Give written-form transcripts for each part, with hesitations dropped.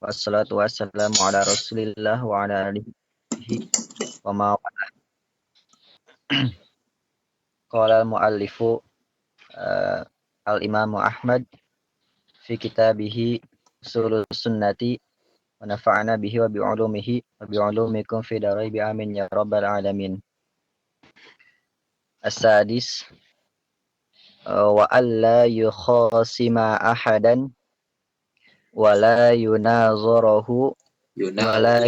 Wassalatu wassalamu ala Rasulillah wa ala alihi wa mawala. Qala al-muallifu al-Imamu Ahmad fi kitabihi Ushulus Sunnati wa nafa'ana bihi wa bi'ulumihi wa bi'ulumikum fi darai bi amin ya rabbal alamin. As-sadis wa alla yukhasima ahadan wa la yunazirahu wa la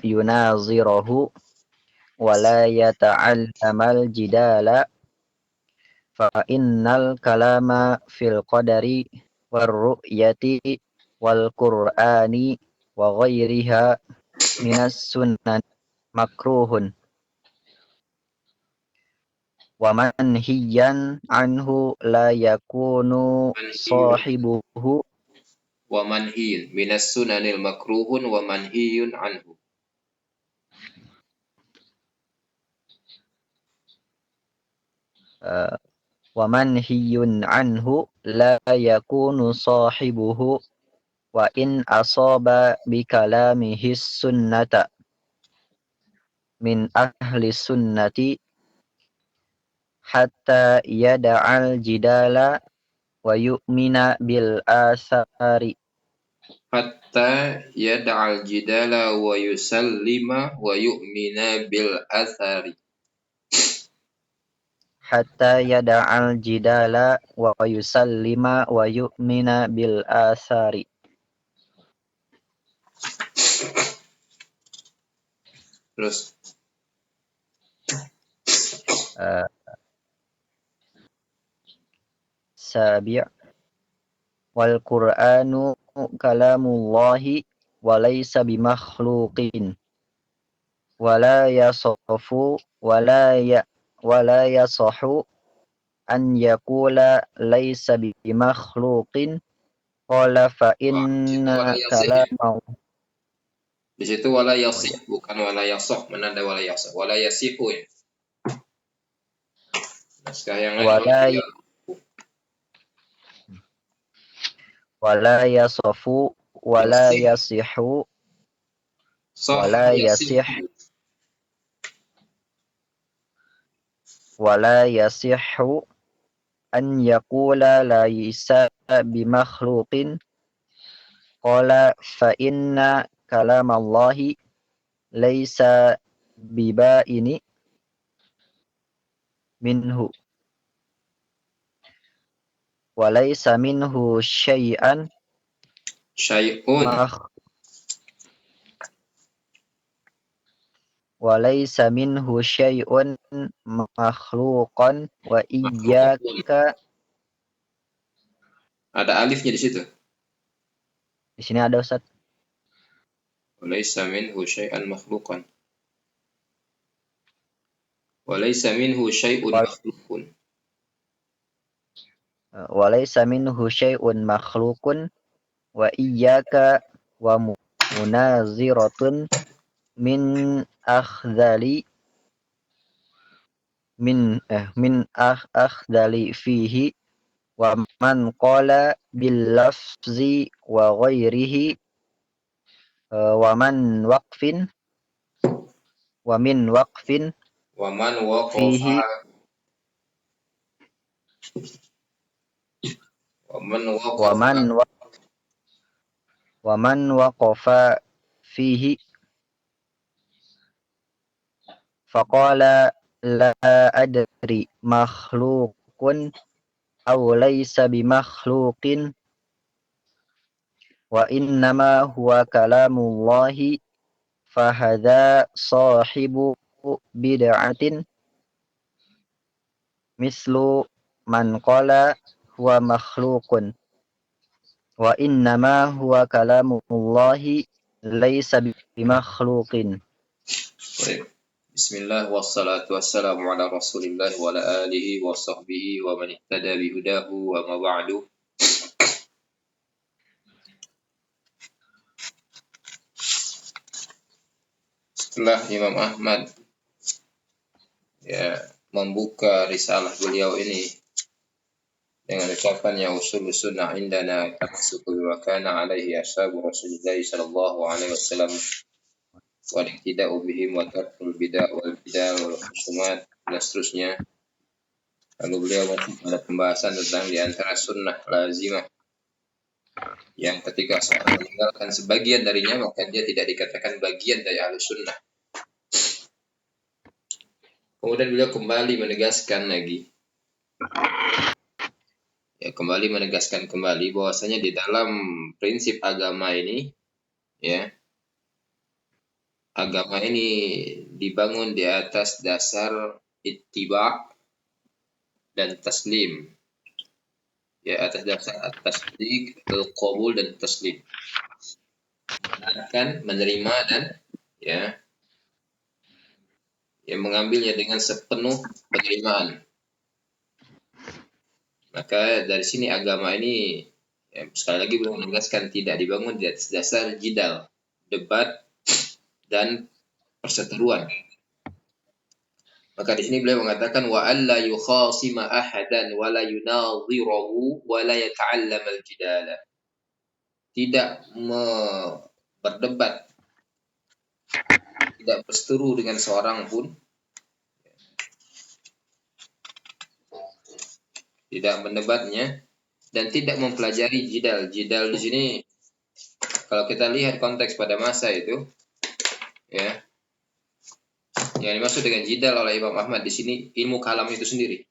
yunazirahu wa la yata'allamal jidala fa innal kalama fil qadari war ru'yati wal qur'ani wa ghairiha minas sunan makruhun wa manhiyan anhu la yakunu sahibuhu wa manhiyun minas sunanil makruhun wa manhiyun anhu. Wa manhiyun anhu la yakunu sahibuhu wa in asaba bi kalamihi sunnata min ahli sunnati hatta yada'al jidala wa yu'mina bil asari Hatta yada'al jidala wa yusallima wa yu'mina bil athari. hatta yada'al jidala wa yusallima wa yu'mina bil asari. Terus Sabi' wal Qur'anu kalamullahi wa laysa bimakhluqin wa la yasafu wa la yasahu an yaqula laysa bimakhluqin qala fa wala inna yasih. kalamahu. Di situ wala Oh yasih, ya. bukan wala yasoh. Mana ada wala yasoh? Wala yasihu ya. Naskah yang lain Wala yasafu wala yasihu wala yasih wala yasihu an yaqula laysa bimakhluqin qala fa inna kalamallahi laysa bibaini minhu wa laysa minhu syai'an syai'un. wa laysa minhu syai'un makhluqan wa iyyaka. Ada alifnya di situ. Di sini ada, Ustaz. Walaysa minhu syai'an makhluqan. Walaysa minhu syai'un makhluqun. Walaysa minhu syai'un makhluqun wa iyyaka wa munaziratun min akhdali akhdali fihi wa man qala bil lafzi wa ghairihi wa man waqfin wa min waqfin Wa man waqafa fihi wa man waqafa fihi faqala la adri makhluqun aw laysa bimakhluqin wa innama huwa kalamullahi fahadha sahibu bid'atin mislu man qala huwa makhluqun wa innama huwa kalamullahi laysa bimakhluqin. Baik. Bismillah wassalatu wassalamu ala Rasulillah wa ala alihi wa sahbihi wa man ihtada bihudahu wa ma ba'du. Setelah Imam Ahmad membuka risalah beliau ini dengan ucapannya usul sunnah indana tamassuku bima kana alaihi ashabu Rasulillah sallallahu alaihi wasallam wal iktida'u bihim wa tarkul bid'ah wal khusumat dan seterusnya. Lalu beliau masuk pada pembahasan tentang di antara sunnah lazimah yang ketika seorang meninggalkan sebagian darinya maka dia tidak dikatakan bagian dari ahlu sunnah. Kemudian beliau kembali menegaskan lagi, kembali menegaskan kembali bahwasanya di dalam prinsip agama ini, agama ini dibangun di atas dasar ittiba dan taslim. Atas dasar at-tasdiq, al-qabul dan taslim. Akan menerima dan mengambilnya dengan sepenuh penerimaan. Maka dari sini agama ini sekali lagi belum menegaskan tidak dibangun di atas dasar jidal, debat dan perseteruan. Maka di sini beliau mengatakan wa alla yukhasima ahadan wa la yunadhirahu wa la yata'allam al-jidala. Tidak berdebat, tidak berseteru dengan seorang pun, tidak mendebatnya dan tidak mempelajari jidal. Jidal di sini kalau kita lihat konteks pada masa itu, yang dimaksud dengan jidal oleh Imam Ahmad di sini ilmu kalam itu sendiri.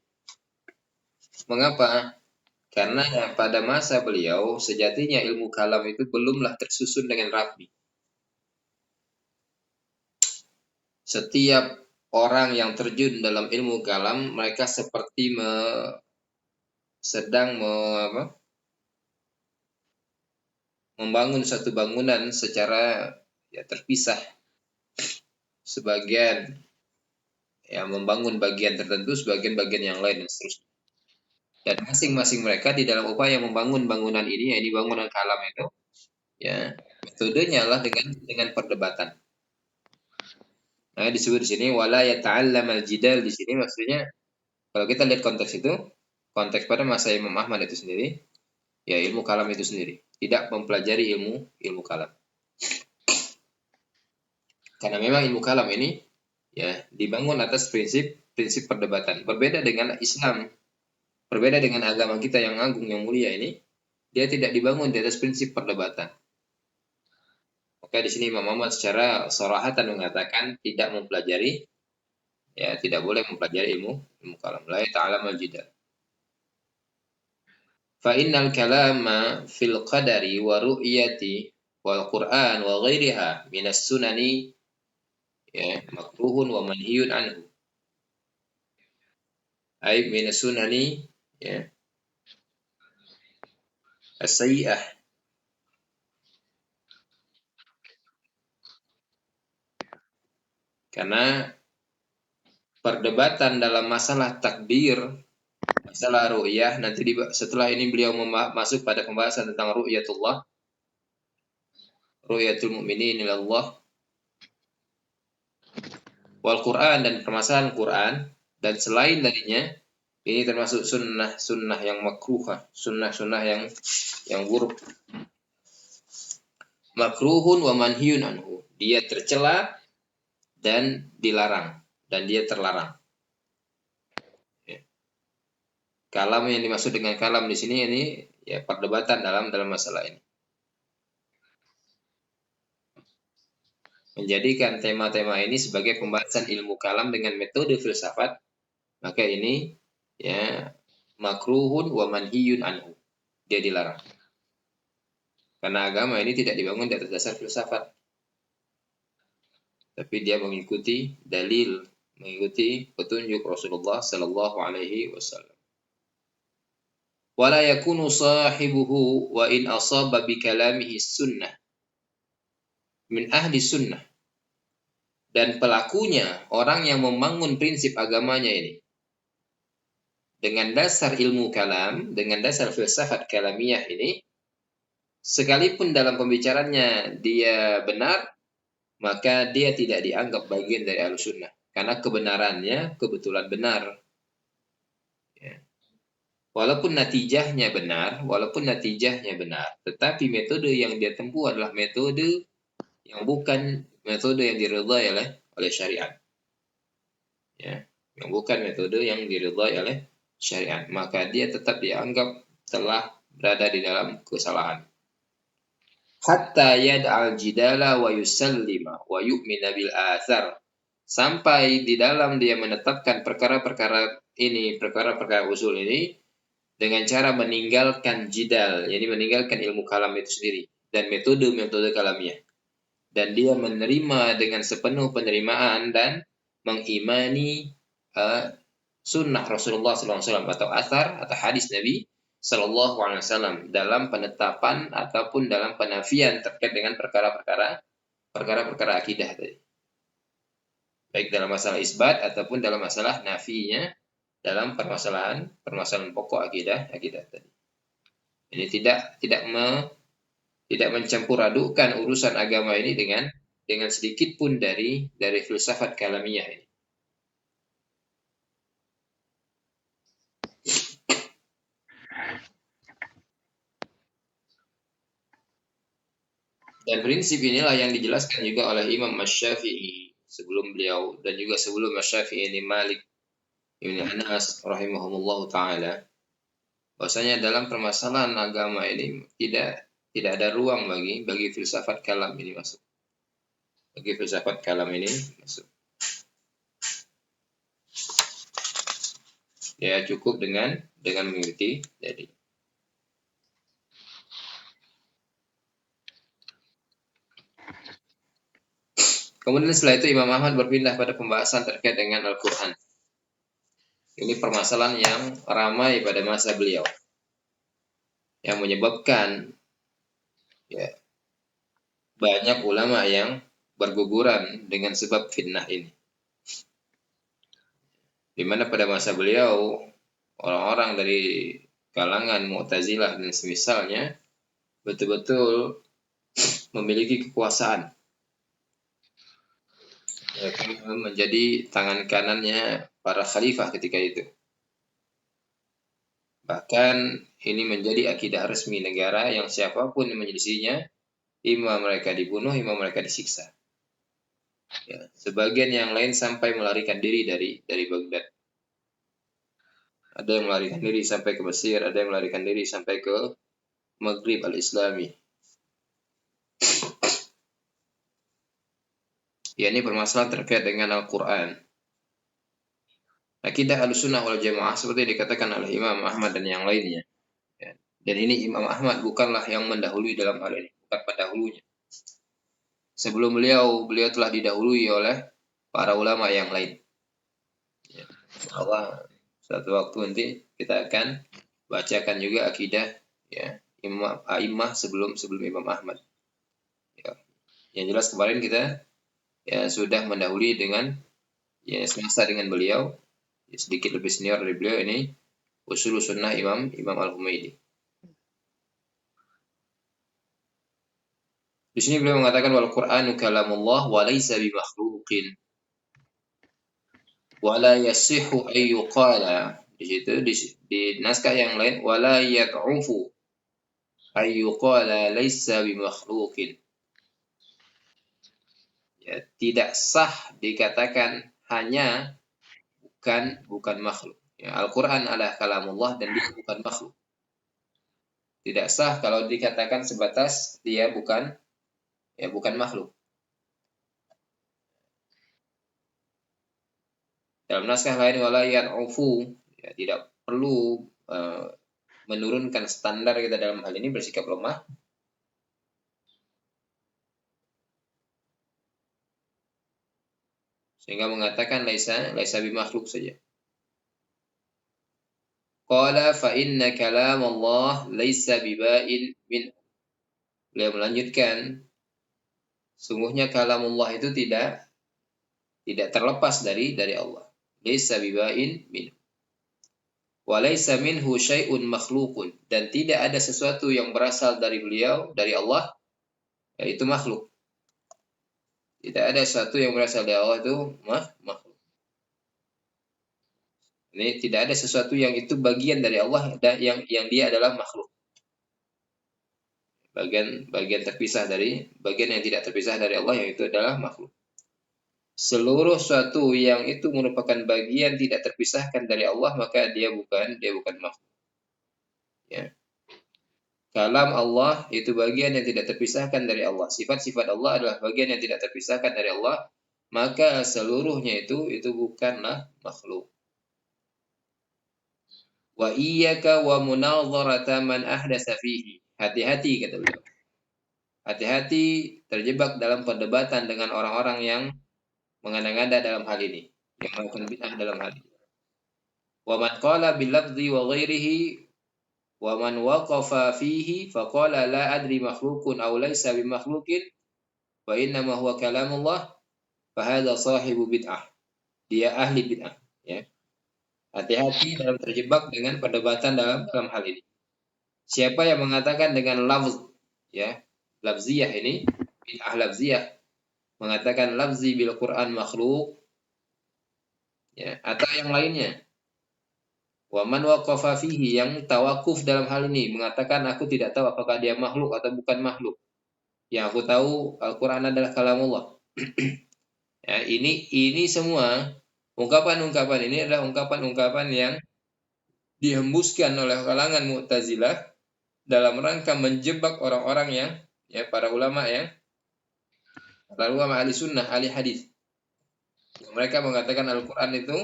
Mengapa? Karena pada masa beliau sejatinya ilmu kalam itu belumlah tersusun dengan rapi. Setiap orang yang terjun dalam ilmu kalam mereka seperti sedang membangun satu bangunan secara terpisah. Sebagian membangun bagian tertentu, sebagian bagian yang lain dan seterusnya. Dan masing-masing mereka di dalam upaya membangun bangunan ini, ini bangunan kalam itu, metodenya adalah dengan perdebatan. Nah, disebut di sini wala yata'allam al-jidal, di sini maksudnya kalau kita lihat konteks itu, konteks pada masa Imam Ahmad itu sendiri, ilmu kalam itu sendiri, tidak mempelajari ilmu kalam. Karena memang ilmu kalam ini dibangun atas prinsip perdebatan. Berbeda dengan Islam, berbeda dengan agama kita yang agung, yang mulia ini, dia tidak dibangun di atas prinsip perdebatan. Maka di sini Imam Ahmad secara sarahatan mengatakan tidak mempelajari, tidak boleh mempelajari ilmu kalam. La ta'lam al-jidal. Fa innal kalama fil qadari wa ru'yati wal Qur'an wa ghairiha minas sunani makruhun wa manhiyun anhu. Ay minas sunani as-sayyi'ah. Karena perdebatan dalam masalah takbir, masalah ru'yah, nanti setelah ini beliau masuk pada pembahasan tentang ru'yatullah, ru'yatul mu'minin ilallah, wal Quran dan permasalahan Quran dan selain darinya, ini termasuk sunnah yang makruhah, sunnah yang buruk. Makruhun wa manhiyun anhu, dia tercela dan dilarang dan dia terlarang. Kalam yang dimaksud dengan kalam di sini ini perdebatan dalam masalah ini. Menjadikan tema-tema ini sebagai pembahasan ilmu kalam dengan metode filsafat, maka ini makruhun wa manhiyun anhu, dia dilarang. Karena agama ini tidak dibangun di atas dasar filsafat, tapi dia mengikuti dalil, mengikuti petunjuk Rasulullah Sallallahu Alaihi Wasallam. Wala yakunu sahibuhu wa in asaba bi kalamihi sunnah min ahli sunnah. Dan pelakunya, orang yang membangun prinsip agamanya ini dengan dasar ilmu kalam, dengan dasar filsafat kalamiyah ini, sekalipun dalam pembicaranya dia benar, maka dia tidak dianggap bagian dari ahlu sunnah. Karena kebenarannya kebetulan benar. Walaupun natijahnya benar, tetapi metode yang dia tempuh adalah metode yang bukan metode yang diridhai oleh syariat. Ya, yang bukan metode yang diridhai oleh syariat, maka dia tetap dianggap telah berada di dalam kesalahan. Hatta yad'al jidala wa yusallima wa yu'mina bil athar. Sampai di dalam dia menetapkan perkara-perkara usul ini dengan cara meninggalkan jidal, jadi meninggalkan ilmu kalam itu sendiri dan metode-metode kalamiah. Dan dia menerima dengan sepenuh penerimaan dan mengimani sunnah Rasulullah SAW atau athar atau hadis Nabi Sallallahu Alaihi Wasallam dalam penetapan ataupun dalam penafian terkait dengan perkara-perkara akidah tadi, baik dalam masalah isbat ataupun dalam masalah nafinya dalam permasalahan pokok akidah tadi. Ini tidak mencampur adukkan urusan agama ini dengan sedikit pun dari filsafat kalamiah ini. Dan prinsip inilah yang dijelaskan juga oleh Imam Asy-Syafi'i sebelum beliau, dan juga sebelum Asy-Syafi'i ini Malik Ibn Anas rahimahumullah ta'ala, bahwasanya dalam permasalahan agama ini tidak ada ruang bagi filsafat kalam ini masuk. Ya, cukup dengan mengerti jadi. Kemudian setelah itu Imam Ahmad berpindah pada pembahasan terkait dengan Al-Quran. Ini permasalahan yang ramai pada masa beliau, yang menyebabkan banyak ulama yang berguguran dengan sebab fitnah ini. Di mana pada masa beliau orang-orang dari kalangan Mu'tazilah dan semisalnya betul-betul memiliki kekuasaan. Menjadi tangan kanannya para khalifah ketika itu. Bahkan ini menjadi akidah resmi negara yang siapapun yang menyelisihinya, imam mereka dibunuh, imam mereka disiksa. Ya, sebagian yang lain sampai melarikan diri dari Baghdad. Ada yang melarikan diri sampai ke Mesir, ada yang melarikan diri sampai ke Maghrib al-Islami. Ya, ini permasalahan terkait dengan Al-Quran. Akidah Ahlussunnah wal Jamaah seperti dikatakan oleh Imam Ahmad dan yang lainnya. Ya. Dan ini Imam Ahmad bukanlah yang mendahului dalam hal ini, bukan pendahulunya. Sebelum beliau telah didahului oleh para ulama yang lain. Ya. Insyaallah suatu waktu nanti kita akan bacakan juga akidah ya Imam A'immah sebelum Imam Ahmad. Ya. Yang jelas kemarin kita ya sudah mendahului dengan semasa dengan beliau, sedikit lebih senior dari beliau, ini Ushul Sunnah Imam Al-Humaidi. Di sini beliau mengatakan wal Qur'anu kalamullah wa laysa bimakhluqin wa la yasihhu ay yuqala. Di situ di naskah yang lain wala yad'ufu ay yuqala laysa bimakhluqin. Ya, tidak sah dikatakan hanya bukan makhluk. Ya, Al-Quran adalah kalamullah dan dia bukan makhluk. Tidak sah kalau dikatakan sebatas dia bukan makhluk. Dalam naskah lain wala yad'ufu, ya, tidak perlu menurunkan standar kita dalam hal ini bersikap lemah. Sehingga mengatakan laisa bimakhluk saja. Qala fa inna kalam Allah laisa biba'in min. Beliau melanjutkan, sungguhnya kalam Allah itu tidak terlepas dari Allah. Laisa biba'in min. Wa laisa minhu syai'un makhluqun, dan tidak ada sesuatu yang berasal dari beliau, dari Allah, yaitu makhluk. Tidak ada sesuatu yang berasal dari Allah itu makhluk. Ini tidak ada sesuatu yang itu bagian dari Allah dan yang dia adalah makhluk. Bagian terpisah dari bagian yang tidak terpisah dari Allah yang itu adalah makhluk. Seluruh sesuatu yang itu merupakan bagian tidak terpisahkan dari Allah maka dia bukan makhluk. Ya. Kalam Allah itu bagian yang tidak terpisahkan dari Allah. Sifat-sifat Allah adalah bagian yang tidak terpisahkan dari Allah. Maka seluruhnya itu bukanlah makhluk. Wa iyyaka wa munadharata man ahdasa fihi. Hati-hati kata beliau. Hati-hati terjebak dalam perdebatan dengan orang-orang yang mengada-ngada dalam hal ini, yang melakukan bid'ah dalam hal ini. Wa man qala bil lafzi wa ghairihi wa man waqafa fihi faqala la adri makhluqun aw laysa bi makhluqin wa inna ma huwa kalamullah fa hadha sahibu bid'ah. Dia ahli bid'ah, ya. Hati-hati dalam terjebak dengan perdebatan dalam hal ini. Siapa yang mengatakan dengan lafz, ya, lafziyah ini, bid'ah lafziyah, mengatakan lafzi bil Quran makhluk, ya, atau yang lainnya. Wa man waqafa fihi, yang tawakuf dalam hal ini, mengatakan aku tidak tahu apakah dia makhluk atau bukan makhluk. Yang aku tahu Al-Quran adalah kalamullah. Ya, ini semua ungkapan-ungkapan ini adalah ungkapan-ungkapan yang dihembuskan oleh kalangan Mu'tazilah dalam rangka menjebak orang-orang yang, ya, para ulama ahli sunnah, ahli hadis. Mereka mengatakan Al-Quran itu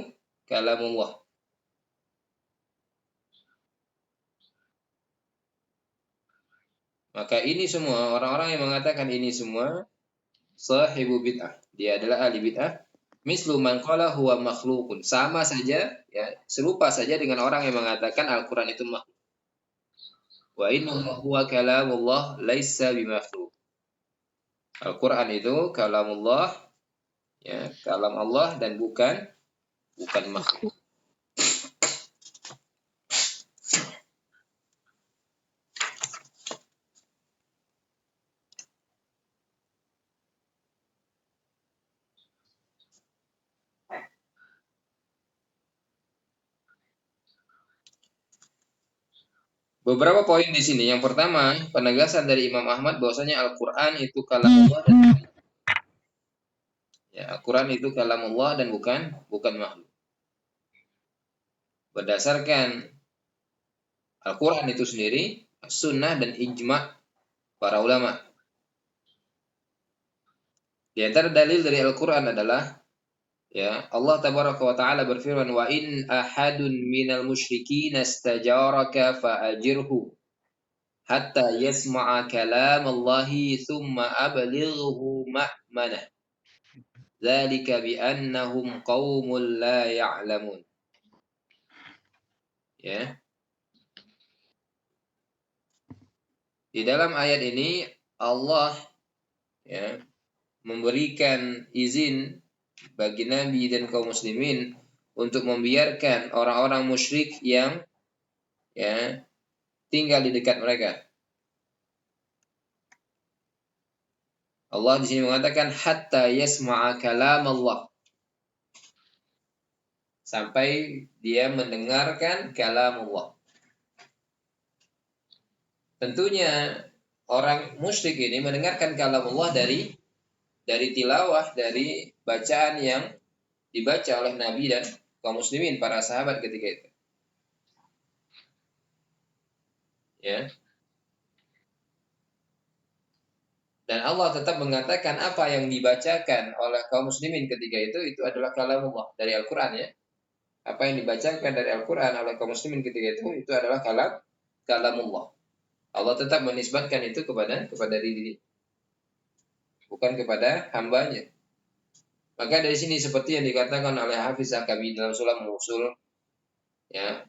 kalamullah. Maka ini semua, orang-orang yang mengatakan ini semua sahibu bid'ah. Dia adalah ahli bid'ah. Mislu man qala huwa makhlukun. Sama saja, ya, serupa saja dengan orang yang mengatakan Al-Quran itu makhluk. Wa innahu huwa kalamullah laisa bimakhluk. Al-Quran itu kalamullah, ya, kalam Allah dan bukan makhluk. Beberapa poin di sini. Yang pertama, penegasan dari Imam Ahmad bahwasanya Al-Quran itu kalamullah dan Al-Quran itu kalamullah dan bukan makhluk. Berdasarkan Al-Quran itu sendiri, sunnah dan ijma' para ulama. Di antara dalil dari Al-Quran adalah, ya, Allah tabaraka wa ta'ala berfirman, wa in ahadun minal musyrikin istajaraka fa'ajirhu hatta yasma'a kalam Allahi thumma ablighu ma'manah. Dzalika bi annahum qaumul la ya'lamun. Ya. Di dalam ayat ini Allah, ya, memberikan izin bagi Nabi dan kaum muslimin untuk membiarkan orang-orang musyrik yang, ya, tinggal di dekat mereka. Allah di sini mengatakan hatta yasma'a kalam Allah, sampai dia mendengarkan kalam Allah. Tentunya orang musyrik ini mendengarkan kalam Allah dari tilawah, dari bacaan yang dibaca oleh Nabi dan kaum muslimin, para sahabat ketika itu. Ya. Dan Allah tetap mengatakan apa yang dibacakan oleh kaum muslimin ketika itu adalah kalamullah dari Al-Quran, ya. Apa yang dibacakan dari Al-Quran oleh kaum muslimin ketika itu adalah kalamullah. Allah tetap menisbatkan itu kepada diri, bukan kepada hambanya. Maka dari sini seperti yang dikatakan oleh Hafiz Akabi dalam Sulam Musul, ya,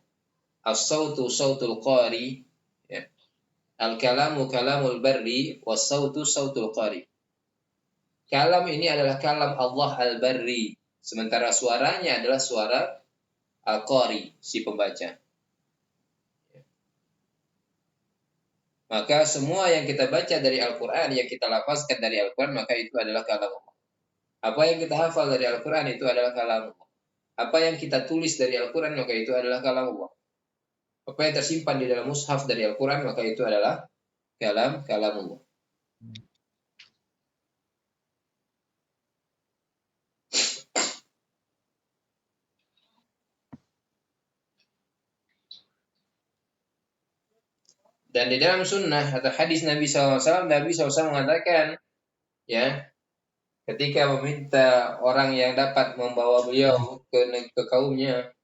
as-sautu sautul qari, ya, al-kalamu kalamul barri, was-sautu sautul qari. Kalam ini adalah kalam Allah al-barri, sementara suaranya adalah suara al-qari, si pembaca. Maka semua yang kita baca dari Al-Quran, yang kita lafazkan dari Al-Quran, maka itu adalah kalam Allah. Apa yang kita hafal dari Al-Quran itu adalah kalam Allah. Apa yang kita tulis dari Al-Quran maka itu adalah kalam Allah. Apa yang tersimpan di dalam mushaf dari Al-Quran maka itu adalah kalam Allah. Dan di dalam sunnah atau hadis Nabi SAW, Nabi SAW mengatakan, ya, ketika meminta orang yang dapat membawa beliau ke kaumnya,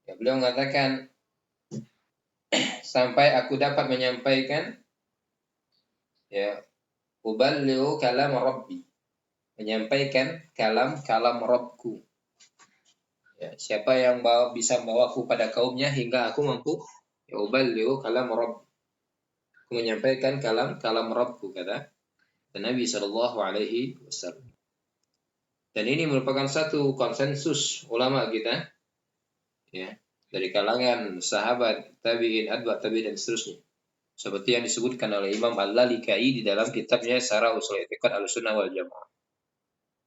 ya, beliau mengatakan, sampai aku dapat menyampaikan, ya, uballighu kalam Rabbi, menyampaikan kalam Rabbku. Ya, siapa yang bisa membawaku pada kaumnya hingga aku mampu, ya, uballighu kalam Rabbi, menyampaikan kalam Rabbku, kata Nabi Shallallahu Alaihi Wasallam. Dan ini merupakan satu konsensus ulama kita, ya, dari kalangan sahabat, tabi'in, atba' tabi'in dan seterusnya. Seperti yang disebutkan oleh Imam Al-Lalikai di dalam kitabnya Syarah Ushul I'tiqad Ahlussunnah wal Jamaah.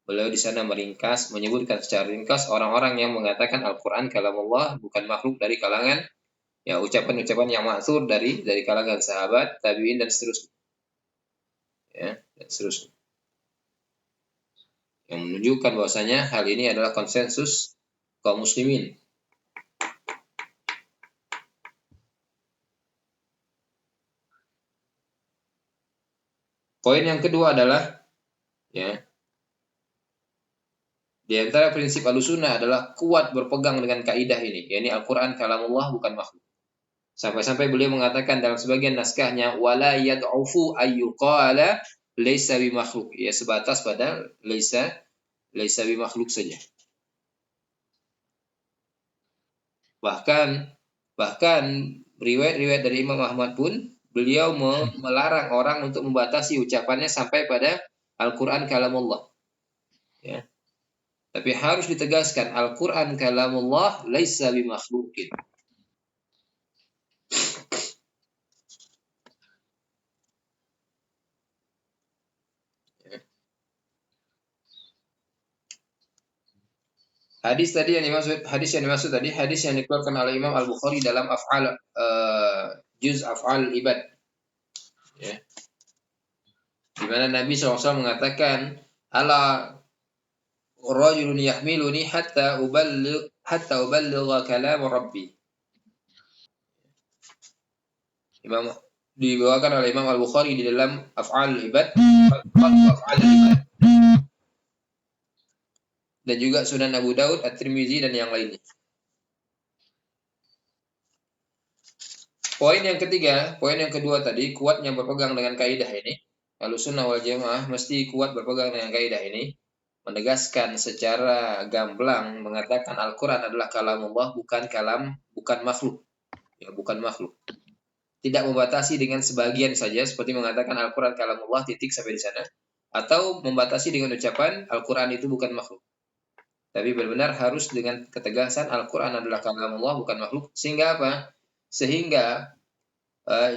Beliau di sana menyebutkan secara ringkas orang-orang yang mengatakan Al-Quran kalamullah, bukan makhluk, dari kalangan, ya, ucapan-ucapan yang ma'thur dari kalangan sahabat, tabi'in dan seterusnya. Ya, dan seterusnya. Yang menunjukkan bahwasanya hal ini adalah konsensus kaum muslimin. Poin yang kedua adalah, ya, di antara prinsip Ahlussunnah adalah kuat berpegang dengan kaidah ini, yakni Al-Quran kalamullah, bukan makhluk. Sampai-sampai beliau mengatakan dalam sebagian naskahnya, wala yad'ufu ayyuqala laisa bimakhluk. Ya, sebatas pada laisa bimakhluk saja. Bahkan riwayat-riwayat dari Imam Ahmad pun beliau melarang orang untuk membatasi ucapannya sampai pada Al-Quran kalamullah. Ya. Tapi harus ditegaskan Al-Quran kalamullah laisa bimakhlukin. Hadis yang dimaksud tadi hadis yang dikeluarkan oleh Imam Al-Bukhari dalam juz af'al ibad. Ya. Di mana Nabi SAW mengatakan, ala rajulun yahmiluni hatta uballigha kalam Rabbi. Dibawakan oleh Imam Al-Bukhari di dalam af'al ibad, dan juga Sunan Abu Daud, At-Tirmizi dan yang lainnya. Poin yang kedua tadi, kuatnya berpegang dengan kaidah ini. Ahlussunnah wal Jamaah mesti kuat berpegang dengan kaidah ini, menegaskan secara gamblang mengatakan Al-Quran adalah kalamullah, bukan makhluk. Ya, bukan makhluk. Tidak membatasi dengan sebagian saja, seperti mengatakan Al-Quran kalamullah titik sampai di sana, atau membatasi dengan ucapan Al-Quran itu bukan makhluk. Tapi benar-benar harus dengan ketegasan Al-Quran adalah kalamullah, bukan makhluk. Sehingga apa? Sehingga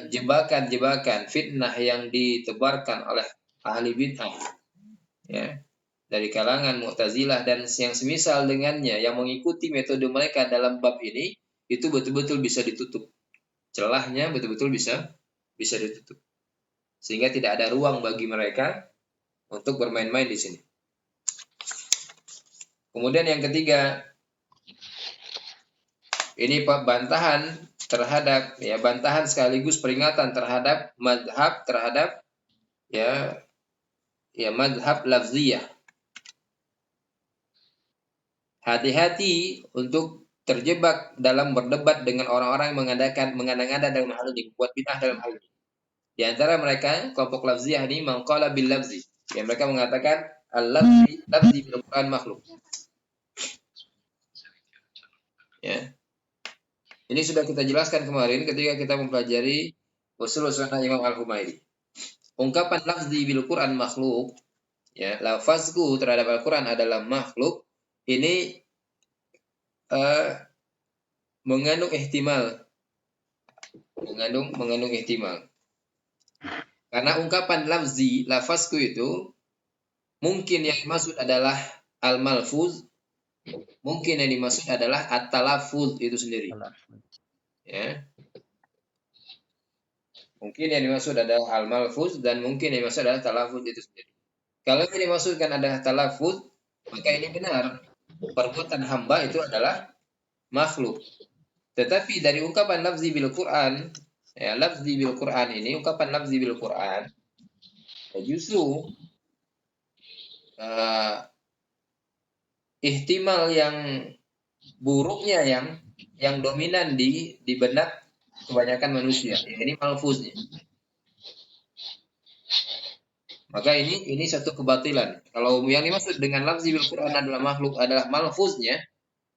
jebakan-jebakan fitnah yang ditebarkan oleh ahli bid'ah, ya, dari kalangan Mu'tazilah dan yang semisal dengannya yang mengikuti metode mereka dalam bab ini, itu betul-betul bisa ditutup. Celahnya betul-betul bisa ditutup. Sehingga tidak ada ruang bagi mereka untuk bermain-main di sini. Kemudian yang ketiga, ini bantahan terhadap, ya, bantahan sekaligus peringatan terhadap madhab, ya madhab lafziyah. Hati-hati untuk terjebak dalam berdebat dengan orang-orang yang mengada-ngada dalam hal ini, buat bid'ah dalam hal ini. Di antara mereka kelompok lafziyah ini mengqala bil lafzi, yang mereka mengatakan al-lafzi bil Quran makhluk. Ya. Ini sudah kita jelaskan kemarin ketika kita mempelajari usul sunnah Imam Al-Humaidi. Ungkapan lafzi bil Quran makhluk, ya, lafazku terhadap Al-Quran adalah makhluk, ini mengandung ihtimal. Karena ungkapan lafazku itu mungkin yang dimaksud adalah al-malfuz, Mungkin yang dimaksud adalah at-talaffuz itu sendiri. Ya. Mungkin yang dimaksud adalah al-malfuz dan mungkin yang dimaksud adalah talaffuz itu sendiri. Kalau yang dimaksudkan adalah talaffuz, maka ini benar. Perbuatan hamba itu adalah makhluk. Tetapi dari ungkapan lafzi bil Quran, ya, lafzi bil Quran ini, ungkapan lafzi bil Quran, ya, justru uh, ihtimal yang buruknya yang dominan di benak kebanyakan manusia. Ya, ini malfuznya. Maka ini satu kebatilan. Kalau yang dimaksud dengan lafzi bil Quran adalah makhluk, adalah malfuznya,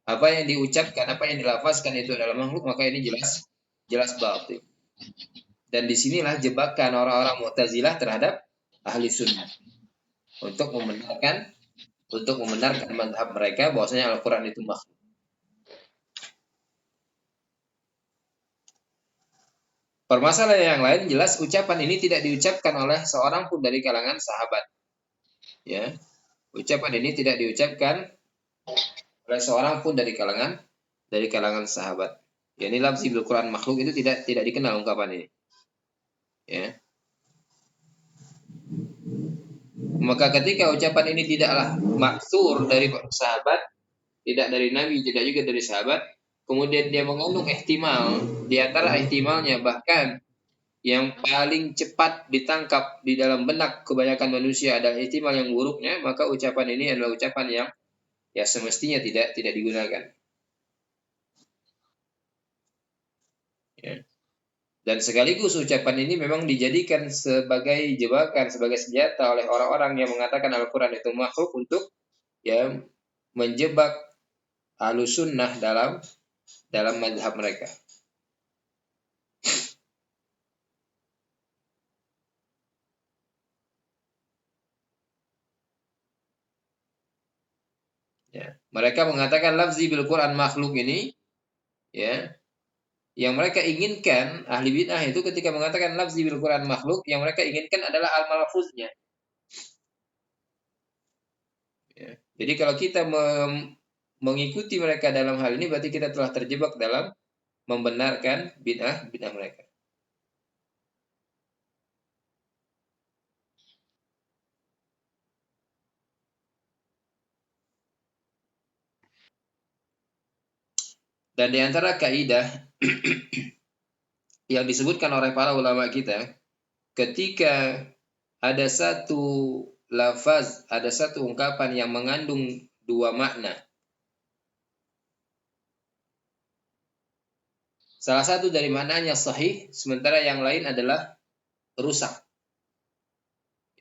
apa yang diucapkan, apa yang dilafazkan itu adalah makhluk, maka ini jelas batil. Dan disinilah jebakan orang-orang Mu'tazilah terhadap ahli sunnah untuk membenarkan mazhab mereka bahwasanya Al-Quran itu makhluk. Permasalahan yang lain jelas ucapan ini tidak diucapkan oleh seorang pun dari kalangan sahabat. Ya, ucapan ini tidak diucapkan oleh seorang pun dari kalangan sahabat. Ya, ini lafzi bil Quran makhluk itu tidak dikenal ungkapan ini. Ya. Maka ketika ucapan ini tidaklah maksur dari sahabat, tidak dari Nabi, tidak juga dari sahabat, kemudian dia mengandung ihtimal, di antara ihtimalnya bahkan yang paling cepat ditangkap di dalam benak kebanyakan manusia adalah ihtimal yang buruknya, maka ucapan ini adalah ucapan yang ya semestinya tidak digunakan. Ya. Dan sekaligus ucapan ini memang dijadikan sebagai jebakan, sebagai senjata oleh orang-orang yang mengatakan Al-Quran itu makhluk untuk ya menjebak Ahlus Sunnah dalam mazhab mereka. Ya. Mereka mengatakan lafzi bil Quran makhluk ini, ya, yang mereka inginkan ahli bid'ah itu ketika mengatakan lafzi bil Quran makhluk, yang mereka inginkan adalah al-malfuznya. Ya. Jadi kalau kita mengikuti mereka dalam hal ini, berarti kita telah terjebak dalam membenarkan bid'ah mereka. Dan di antara kaidah yang disebutkan oleh para ulama kita, ketika ada satu lafaz, ada satu ungkapan yang mengandung dua makna. Salah satu dari maknanya sahih, sementara yang lain adalah rusak.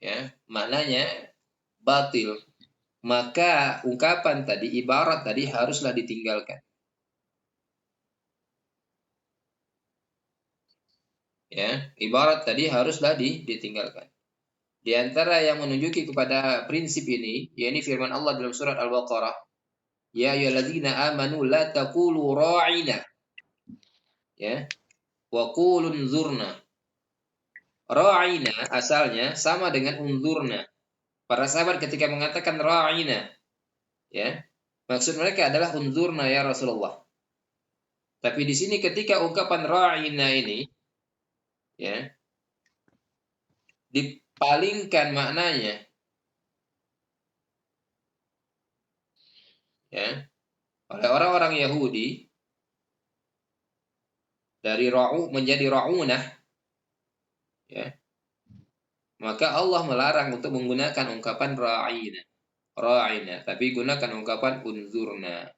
Ya, maknanya batil. Maka ungkapan tadi, ibarat tadi haruslah ditinggalkan. Ya, ibarat tadi haruslah ditinggalkan. Di antara yang menunjuki kepada prinsip ini, yakni firman Allah dalam surat Al-Baqarah, ya ayyuhalladzina amanu la taqulu ra'ina. Ya. Wa qulu unzurna. Ra'ina asalnya sama dengan unzurna. Para sahabat ketika mengatakan ra'ina, ya, maksud mereka adalah unzurna ya Rasulullah. Tapi di sini ketika ungkapan ra'ina ini, ya, dipalingkan maknanya, ya, oleh orang-orang Yahudi dari ra'u menjadi ra'unah, ya, maka Allah melarang untuk menggunakan ungkapan ra'ina, tapi gunakan ungkapan unzurna.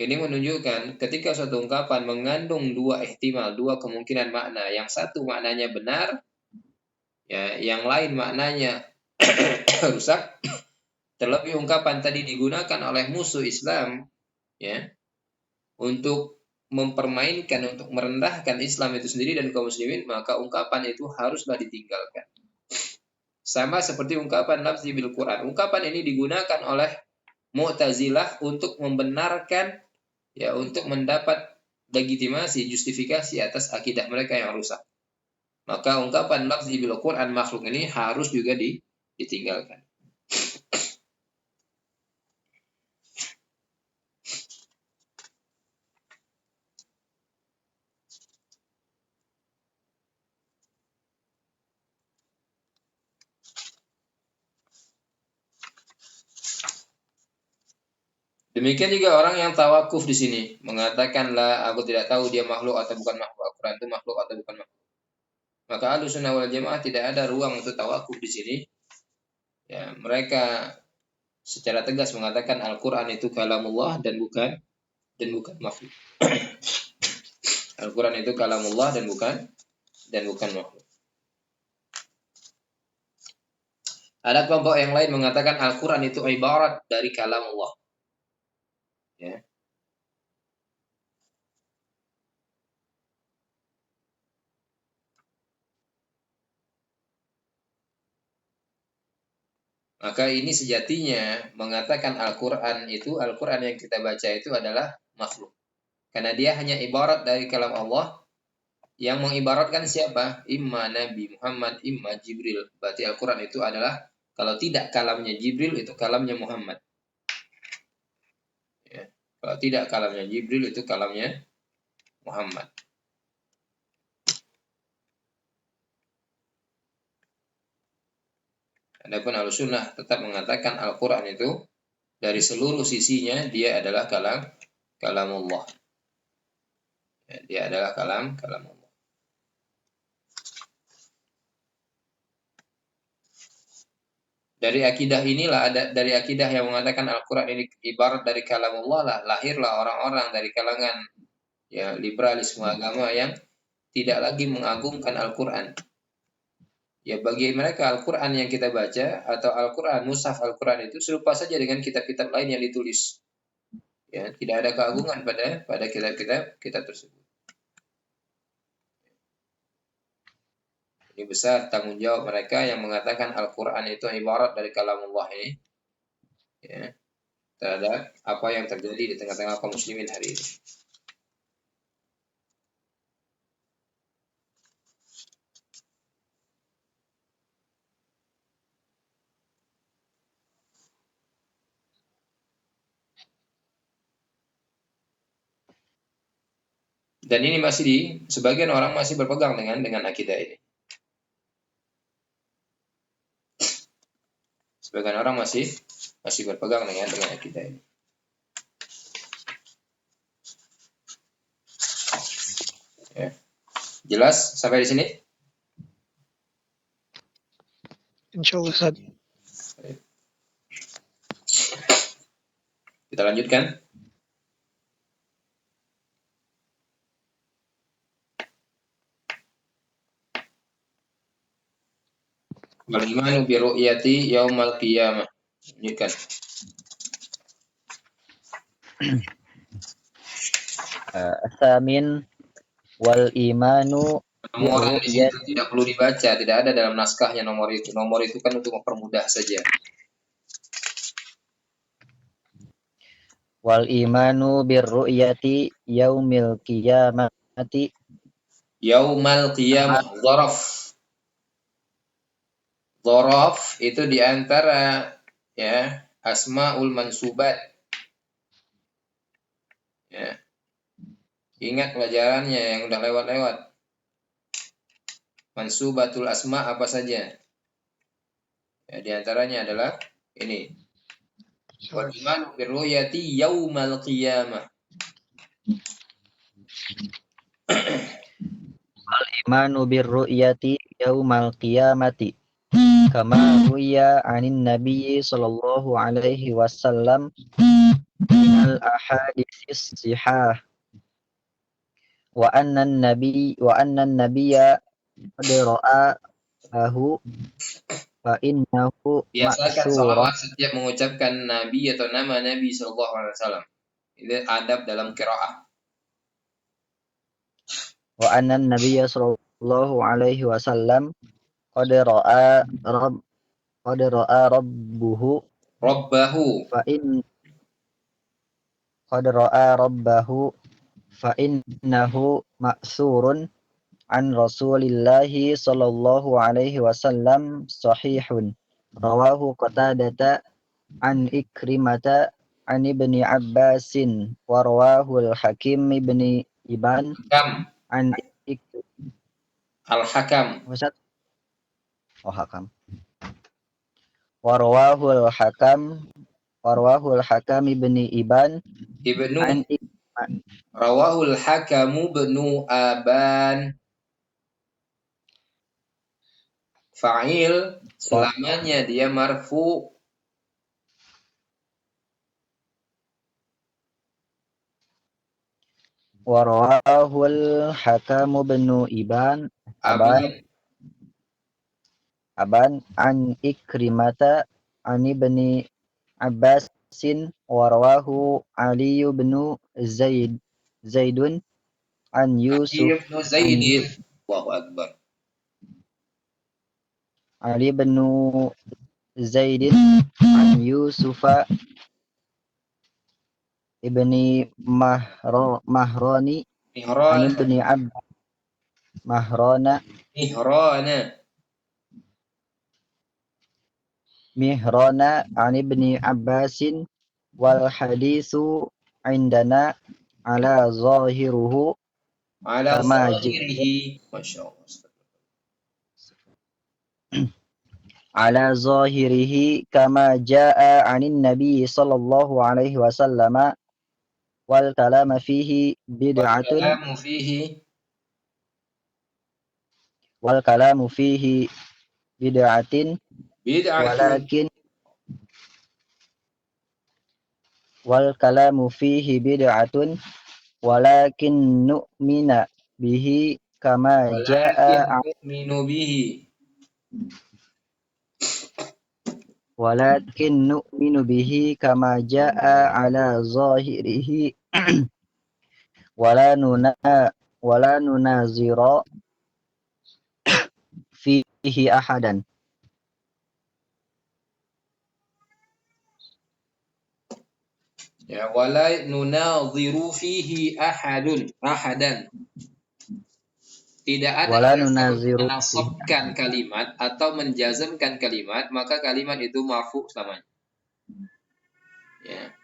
Ini menunjukkan ketika suatu ungkapan mengandung dua ihtimal, dua kemungkinan makna, yang satu maknanya benar, ya, yang lain maknanya rusak, terlebih ungkapan tadi digunakan oleh musuh Islam, ya, untuk mempermainkan, untuk merendahkan Islam itu sendiri dan kaum muslimin, maka ungkapan itu haruslah ditinggalkan. Sama seperti ungkapan lafzi bil Quran. Ungkapan ini digunakan oleh Mu'tazilah untuk membenarkan, ya, untuk mendapat legitimasi, justifikasi atas akidah mereka yang rusak. Maka ungkapan lafzi bil Quran makhluk ini harus juga ditinggalkan. Demikian juga orang yang tawakuf di sini mengatakan la aku tidak tahu dia makhluk atau bukan makhluk, Al-Quran itu makhluk atau bukan makhluk. Maka Ahlussunnah wal Jamaah tidak ada ruang untuk tawakuf di sini. Ya, mereka secara tegas mengatakan Al-Quran itu kalamullah dan bukan makhluk. Al-Quran itu kalamullah dan bukan makhluk. Ada kelompok yang lain mengatakan Al-Quran itu ibarat dari kalamullah. Ya. Maka ini sejatinya mengatakan Al-Quran yang kita baca itu adalah makhluk. Karena dia hanya ibarat dari kalam Allah. Yang mengibaratkan siapa? Imma Nabi Muhammad, imma Jibril. Berarti Al-Quran itu adalah, kalau tidak kalamnya Jibril, itu kalamnya Muhammad. Ya. Kalau tidak kalamnya Jibril, itu kalamnya Muhammad. Adapun Ahlussunnah tetap mengatakan Al-Quran itu dari seluruh sisinya dia adalah kalamullah. Ya, dia adalah kalamullah. Dari akidah inilah, dari akidah yang mengatakan Al-Quran ini ibarat dari kalamullah lah, lahirlah orang-orang dari kalangan ya liberalisme agama yang tidak lagi mengagungkan Al-Quran. Ya bagi mereka Al-Quran yang kita baca atau Al-Quran, mushaf Al-Quran itu serupa saja dengan kitab-kitab lain yang ditulis. Ya, tidak ada keagungan pada kitab tersebut. Ini besar tanggung jawab mereka yang mengatakan Al-Quran itu ibarat dari kalamullah ini. Ya, terhadap apa yang terjadi di tengah-tengah kaum muslimin hari ini. Dan ini sebagian orang masih berpegang dengan akidah ini. Sebagian orang masih berpegang dengan akidah ini. Ya. Jelas sampai di sini? Insyaallah Ustaz. Kita lanjutkan. Wal imanu bi ru'yati yaumal qiyamah. Lanjutkan. Asamin wal imanu Nomoran di situ tidak perlu dibaca, tidak ada dalam naskahnya nomor itu. Nomor itu kan untuk mempermudah saja. wal imanu birru'yati yaumil qiyamati. Yaumal qiyamah, dzaraf. Dzaraf itu diantara ya asmaul mansubat. Ya. Ingat pelajarannya yang udah lewat-lewat. Mansubatul asma apa saja? Ya, di antaranya adalah ini. Wal imanu birru'yati yaumal qiyamah. Wal imanu birru'yati yaumal qiyamati. Kama ruya anin nabiyyi sallallahu alaihi wasallam minal ahaditsis sihah. Wa anna nabiyya qad ra'ahu fa innahu Biasakan ma'surun. salawat setiap mengucapkan Nabi atau nama Nabi Sallallahu Alaihi Wasallam. Itu adab dalam qiraah. Wa anna nabiyya sallallahu alaihi wasallam qad ra'a rabbuhu Rabbahu. fa in qad ra'a rabbahu fa innahu ma'surun an Rasulillahi sallallahu alaihi wasallam sahihun. Rawahu Qatadata an Ikrimata an Ibni Abbasin wa rawahu al-Hakim ibni Iban Hakam. an Al-Hakam. Hakam. Wa rawahu al-Hakam Warwahul Hakam ibni Iban Ibnu an rawahul hakamu bnu aban. Fa'il selamanya dia marfu. Warwahul Hakam ibnu Iban Aban an Ikrimata an ibni Abbasin warwahu Ali bin Zaidun an Yusuf Ibnu Zaidin. Allahu Akbar. Ali bin Zaidin an Yusufa ibni Mahrani an Mihrana. ibni Mahrana Mihrana. Mihrana an ibni Abbasin wal hadithu indana ala zahiruhu Ala kama zahirihi. Masya Allah. على ظاهره كما جاء عن النبي صلى الله عليه وسلم والكلام فيه بدعة Wal-kalamu fihi. والكلام فيه بدعة Bid'atun. ولكن والكلام فيه بدعة ولكن نؤمن به كما جاء Walakin nu'minu bihi. ولكن نؤمن به كما جاء على ظاهره ولا ننازر فيه أحدا. Ya, wala nunadhiru fihi ahadan. Tidak ada Wala alasan untuk nunaziru menasabkan kalimat atau menjazmkan kalimat, maka kalimat itu marfu selamanya. Ya.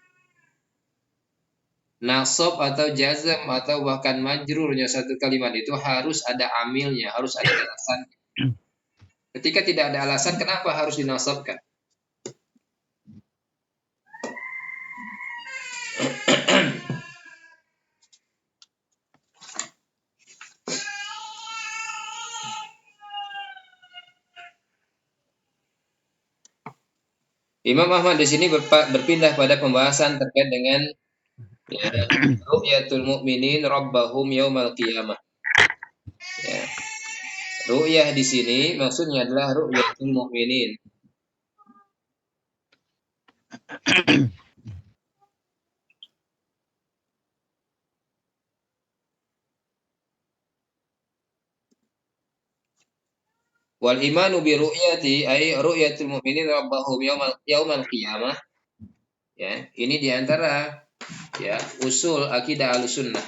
Nasab atau jazm atau bahkan majrurnya satu kalimat itu harus ada amilnya, harus ada alasan. Ketika tidak ada alasan, kenapa harus dinasabkan? Imam Ahmad di sini berpindah pada pembahasan terkait dengan ya, ru'yatul mu'minin rabbahum yaumal qiyamah. Ya. Ru'yah di sini maksudnya adalah ru'yatul mu'minin. Wal imanu bi ru'yati ay ru'yatul mu'minin rabbahum yaumal qiyamah. Ya, ini diantara ya usul akidah Ahlussunnah.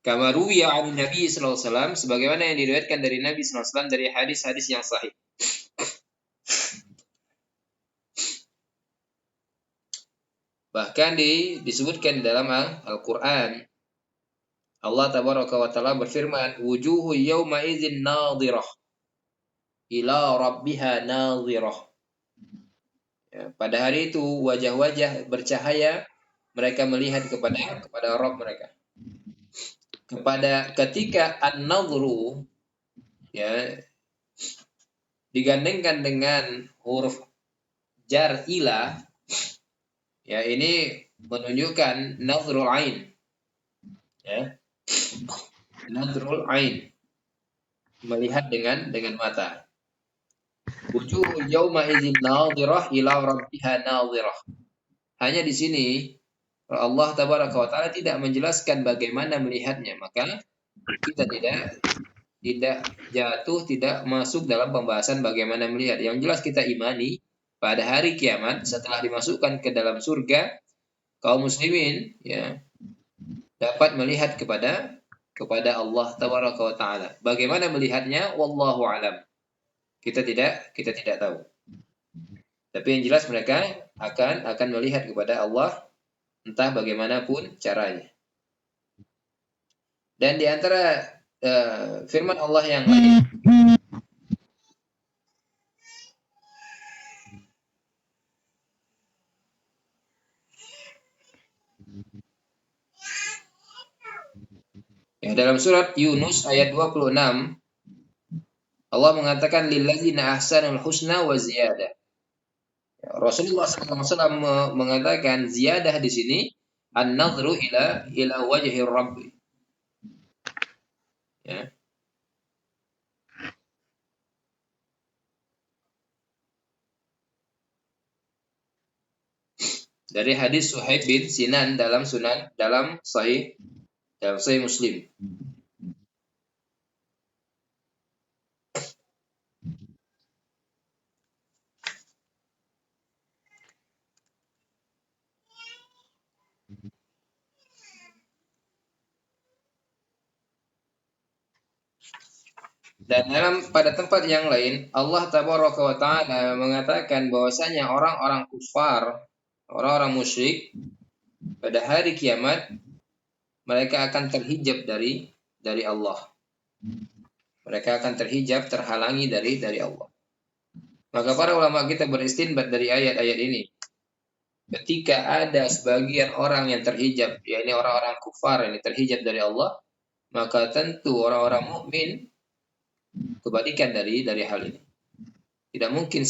Kama ruwiya 'an Nabi sallallahu alaihi wasallam sebagaimana yang diriwayatkan dari Nabi sallallahu alaihi wasallam dari hadis-hadis yang sahih. Bahkan disebutkan dalam Al-Qur'an Allah tabaraka wa taala berfirman, wujuhu yawma idzin nadhirah ila rabbiha nadhirah. Ya, pada hari itu wajah-wajah bercahaya, mereka melihat kepada Rabb mereka. Ketika an-nadhru ya digandengkan dengan huruf jar ila, ya ini menunjukkan nadhrul ain. Ya. Nadhrul ain. Melihat dengan mata. Wujuhu yawma idzin nadhirah ila rabbiha nadhirah. Hanya di sini Allah tabaraka wa taala tidak menjelaskan bagaimana melihatnya, maka kita tidak masuk dalam pembahasan bagaimana melihat. Yang jelas kita imani pada hari kiamat setelah dimasukkan ke dalam surga, kaum muslimin ya dapat melihat kepada Allah tabaraka wa taala. Bagaimana melihatnya? Wallahu alam. Kita tidak tahu. Tapi yang jelas mereka akan melihat kepada Allah entah bagaimanapun caranya. Dan di antara firman Allah yang lain Dalam surat Yunus ayat 26 Allah mengatakan lilladzina ahsanul husna wa ziyadah. Rasulullah SAW mengatakan ziyadah di sini an-nadhru ila wajhi rabb. Ya. Dari hadis Suhaib bin Sinan dalam Sahih Muslim. Dan pada tempat yang lain Allah Tabaraka wa Ta'ala mengatakan bahwasanya orang-orang kufar, orang-orang musyrik pada hari kiamat mereka akan terhijab dari Allah. Mereka akan terhijab, terhalangi dari Allah. Maka para ulama kita beristinbat dari ayat-ayat ini. Ketika ada sebagian orang yang terhijab, yakni orang-orang kufar yang terhijab dari Allah, maka tentu orang-orang mukmin kebalikan dari hal ini. Tidak mungkin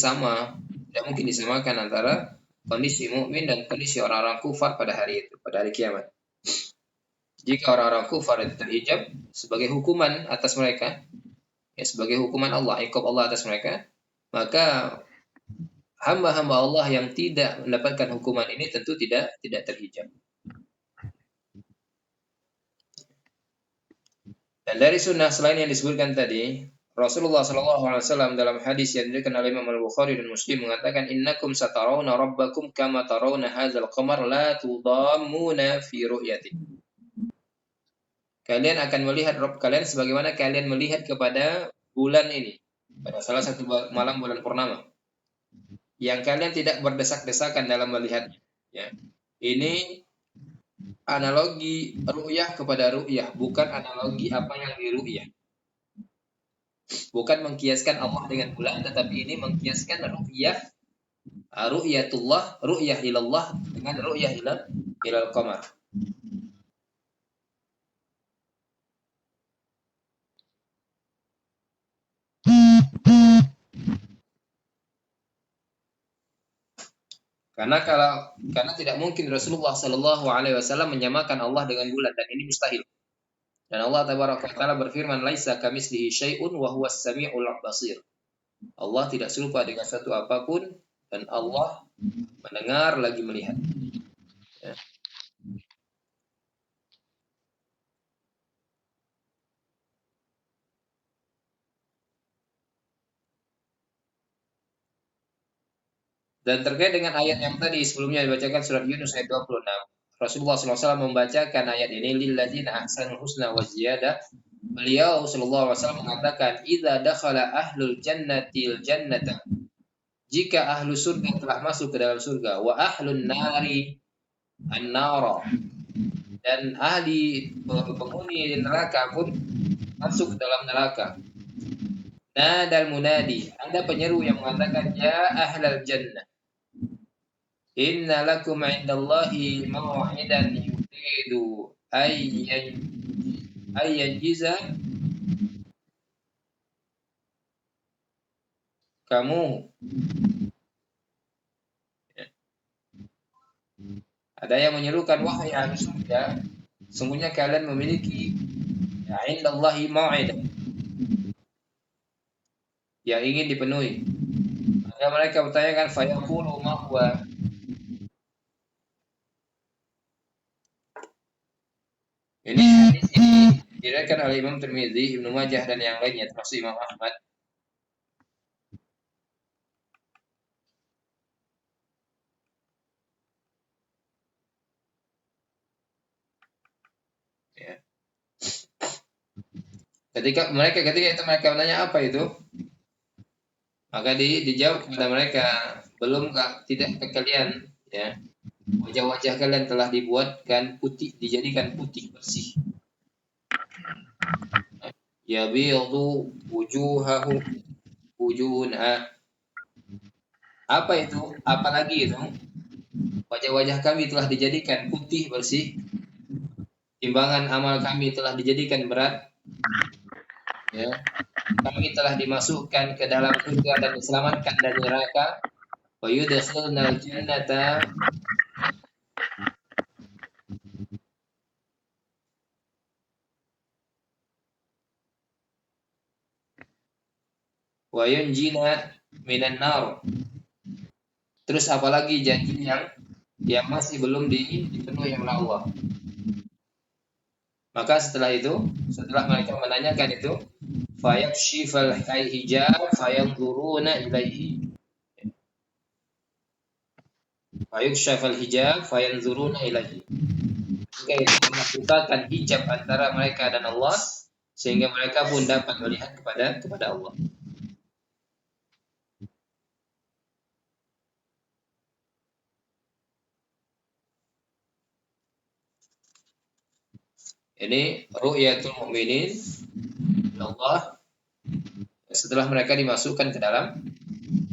disamakan antara kondisi mukmin dan kondisi orang-orang kufar pada hari itu, pada hari kiamat. Jika orang-orang kufar itu terhijab sebagai hukuman atas mereka, ya sebagai hukuman Allah, iqab Allah atas mereka, maka hamba-hamba Allah yang tidak mendapatkan hukuman ini tentu tidak terhijab. Dan dari sunnah selain yang disebutkan tadi, Rasulullah SAW dalam hadis yang diriwayatkan oleh Imam Al-Bukhari dan Muslim mengatakan innakum satarawna rabbakum kama tarawna hadzal qamar la tudammuna fi ru'yati. Kalian akan melihat Rabb kalian sebagaimana kalian melihat kepada bulan ini pada salah satu malam bulan purnama. Yang kalian tidak berdesak-desakan dalam melihatnya. Ya. Ini analogi ru'yah kepada ru'yah, bukan analogi apa yang diru'yah. Bukan mengkiaskan Allah dengan bulan, tetapi ini mengkiaskan ru'yatullah, ru'yah ilallah dengan ru'yah ilal qamar. Karena tidak mungkin Rasulullah Shallallahu Alaihi Wasallam menyamakan Allah dengan bulan, dan ini mustahil. Dan Allah Tabaraka wa Taala berfirman, "Laisa kamitslihi syai'un wa huwas samiul basir." Allah tidak serupa dengan satu apapun dan Allah mendengar lagi melihat. Ya. Dan terkait dengan ayat yang tadi sebelumnya dibacakan surat Yunus ayat 26, Rasulullah SAW membacakan ayat ini lilladzina ahsanul husna wa ziyadah. Beliau sallallahu alaihi wasallam mengatakan idza dakhala ahlul jannatil jannata, jika ahlu surga telah masuk ke dalam surga, wa ahlun nari an-nara, dan ahli penghuni neraka pun masuk ke dalam neraka. Nadal munadi, ada penyeru yang mengatakan ya ahlal jannah inna lakum 'indallahi maw'idan yuridu ayyanjiza kamu. Ada yang menyerukan wahai ahli surga, sungguhnya kalian memiliki indallahi maw'idan yang ingin dipenuhi. Maka mereka bertanyakan fayaqulu ma huwa. Ini hadis ini diriwayatkan oleh Imam Tirmidzi, Ibnu Majah dan yang lainnya termasuk Imam Ahmad. Ya. Ketika itu mereka menanya apa itu, maka dijawab kepada mereka, belumkah tidak ke kalian, ya, wajah-wajah kalian telah dibuatkan putih, dijadikan putih bersih. Ya bi'du wujuhuna. Apa itu? Apalagi itu? Wajah-wajah kami telah dijadikan putih bersih. timbangan amal kami telah dijadikan berat, ya, kami telah dimasukkan ke dalam surga dan diselamatkan dari neraka, wa yudkhilnal jannata wa yunjina minan nar. Terus apalagi janji yang masih belum dipenuhi oleh Allah. Maka setelah itu, setelah mereka menanyakan itu, fayakshifal hijab fayanzuruna ilaihi. Fayakshifal hijab fayanzuruna ilaihi. Maka itu membukakan hijab antara mereka dan Allah, sehingga mereka pun dapat melihat kepada Allah. Ini ru'yatul mu'minin Allah setelah mereka dimasukkan ke dalam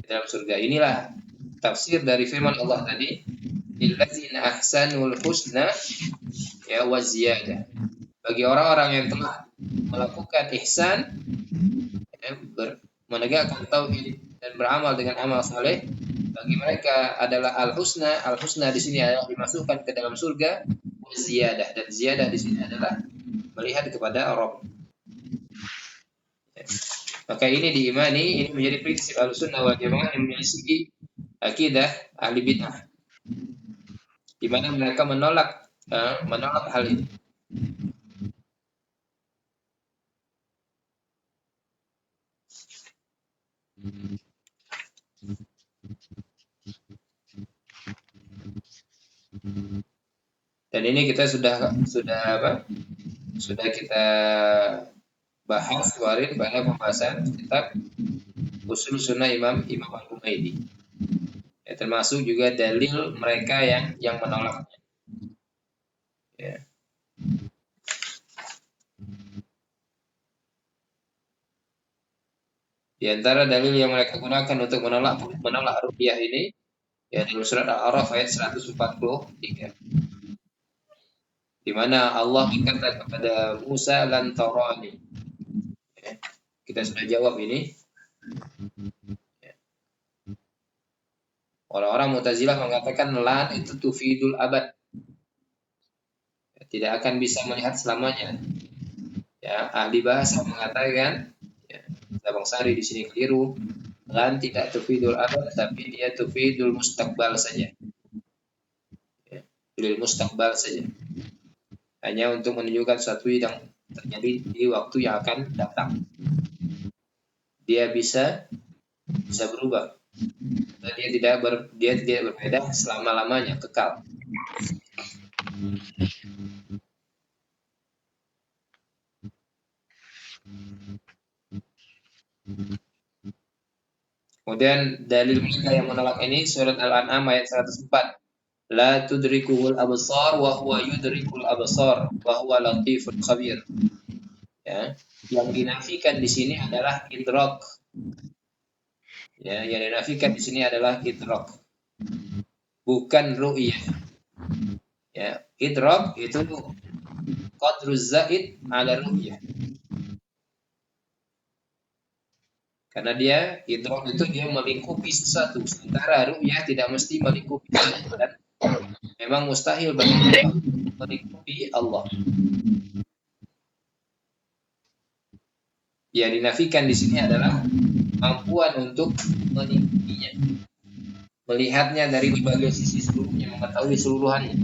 surga. Inilah tafsir dari firman Allah tadi, lilladzina ahsanul husna ya wa ziyadah. Bagi orang-orang yang telah melakukan ihsan, menegakkan tauhid dan beramal dengan amal saleh, bagi mereka adalah al-husna. Al-husna di sini adalah dimasukkan ke dalam surga, wa ziyadah, dan ziyadah di sini adalah melihat kepada Rabb. Maka ini diimani, ini menjadi prinsip Ahlussunnah wal Jamaah yang menyelisih akidah ahli bid'ah, di mana mereka menolak hal ini. Dan ini kita sudah kita bahas kemarin pada pembahasan kitab Usul Sunnah Imam Al-Humaidi. Ya, termasuk juga dalil mereka yang menolaknya. Ya. Di antara dalil yang mereka gunakan untuk menolak ru'yah ini, ya, dalam surat Al-A'raf ayat 143. Di mana Allah berkata kepada Musa, lan tarani. Ya, kita sudah jawab ini. Ya. Orang-orang Mu'tazilah mengatakan lan itu tufidul abad. Ya, tidak akan bisa melihat selamanya. Ya, ahli bahasa mengatakan, ya, Bang Sari di sini keliru. Lan tidak tufidul abad, tapi dia tufidul mustaqbal saja. Ya, lil mustaqbal saja. Hanya untuk menunjukkan sesuatu yang terjadi di waktu yang akan datang. Dia bisa berubah. Dan dia tidak berbeda selama-lamanya, kekal. Kemudian dalil mereka yang menolak ini surat Al-An'am ayat 104. La tudrikuhul absar wa huwa yudrikul absar wa huwa latiful khabir. Ya, yang dinafikan di sini adalah idrak. Ya, yang dinafikan di sini adalah idrak. Bukan ru'yah. Ya, idrak itu qadruz zaid ala ru'yah. Karena dia idrak itu dia melingkupi sesuatu, sementara ru'yah tidak mesti melingkupi sesuatu. Memang mustahil bagi kita melingkupi Allah. Yang dinafikan di sini adalah kemampuan untuk melingkupinya, melihatnya dari berbagai sisi seluruhnya, mengetahui seluruhannya.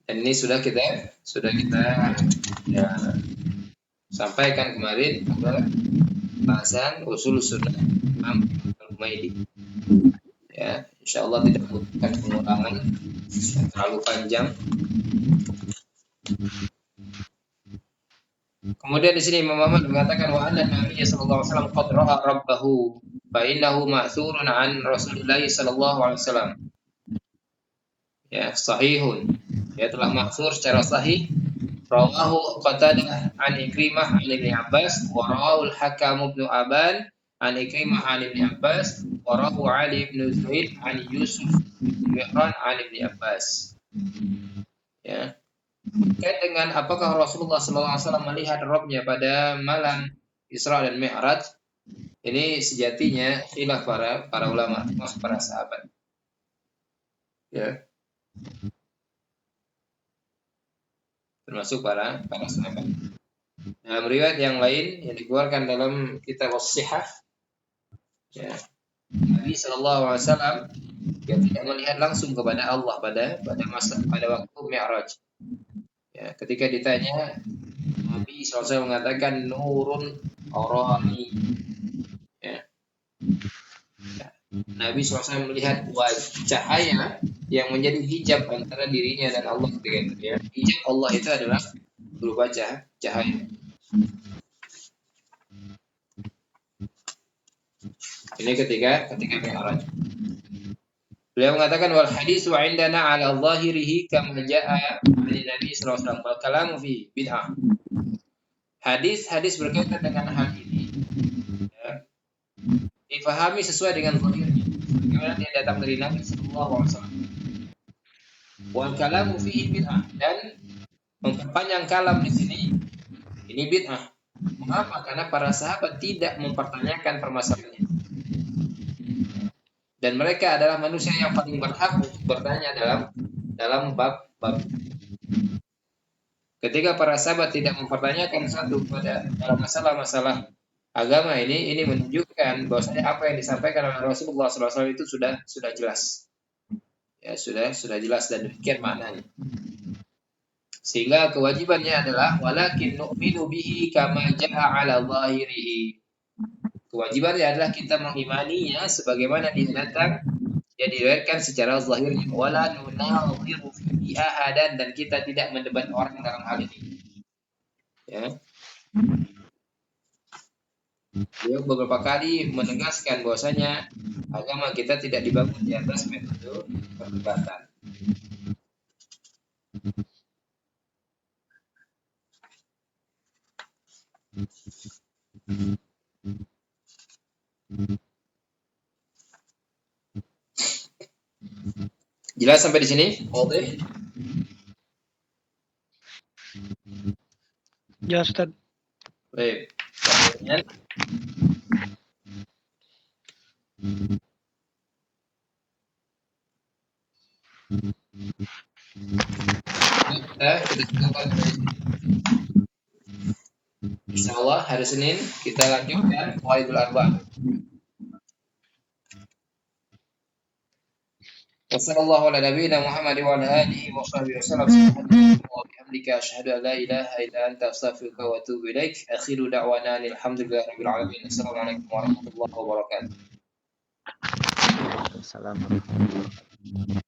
Dan ini sudah kita ya, sampaikan kemarin pada bahasan usul sunnah Imam Al-Humaidi. Ya, insyaallah tidak membutuhkan pengulangan yang terlalu panjang. Kemudian di sini Imam Ahmad mengatakan wa anna Nabi sallallahu alaihi wasallam qad ra'a rabbahu فإنه مأثور عن رسول الله صلى الله عليه وسلم. Ya, sahihun. Ya, telah maksur secara sahih. Rawahu Qatadah an Ikrimah an Ibn Abbas, wa rawahu al-Hakam ibn Aban an Ikrimah an Ibn Abbas, wa rawahu Ali ibn Zaid an Yusuf bin Mihran an Ibn Abbas. Ya. Terkait dengan apakah Rasulullah SAW melihat Rabb-nya pada malam Isra dan Mi'raj, ini sejatinya khilaf para ulama, termasuk para sahabat. Ya. Termasuk para sahabat. Dalam riwayat yang lain yang dikeluarkan dalam kitab As-Sihah, ya, Nabi SAW dia tidak melihat langsung kepada Allah pada waktu Mi'raj. Ya, ketika ditanya, Nabi SAW mengatakan nurun orani. Ya. Ya. Nabi SAW melihat cahaya yang menjadi hijab antara dirinya dan Allah ketika itu. Ya. Hijab Allah itu adalah berupa cahaya. Ini ketika Mi'raj. Beliau mengatakan wal hadisu indana ala zahirihi kama jaa dari Nabi sallallahu alaihi wasallam wal kalamu fi bid'ah. Hadis berkaitan dengan hal ini, ya, difahami sesuai dengan zahirnya bagaimana dia datang dari Nabi sallallahu alaihi wasallam. Wal kalamu fi bid'ah, dan memperpanjang kalam di sini ini bid'ah. Mengapa? Karena para sahabat tidak mempertanyakan permasalahannya. Dan mereka adalah manusia yang paling berhak untuk bertanya dalam bab. Ketika para sahabat tidak mempertanyakan satu pada dalam masalah-masalah agama ini menunjukkan bahwasanya apa yang disampaikan oleh Rasulullah SAW itu sudah jelas. Ya, sudah jelas dan demikian maknanya. Sehingga kewajibannya adalah walakin nu'minu bihi kama jaa ala zahirihi. Kewajibannya adalah kita mengimaninya sebagaimana dia datang, dia diriwayatkan secara zahirnya. Wala nunadhiru fi ahadan, dan kita tidak mendebat orang dalam hal ini. Ya. Beliau beberapa kali menegaskan bahwasanya agama kita tidak dibangun di atas metode perdebatan. Jelas sampai di sini? Oke. Ya, Ustaz. Baik. Insyaallah hari Senin kita lanjutkan Qawaidul Arba'. Wassallallahu ala nabiyyina Muhammad wa ala alihi wa sahbihi wasallam. Subhanallah wa bihamdika asyhadu an la ilaha illa anta astaghfiruka wa atubu ilaik. Akhiru da'wana alhamdulillahirabbil alamin. Assalamualaikum warahmatullahi wabarakatuh. Assalamualaikum warahmatullahi wabarakatuh.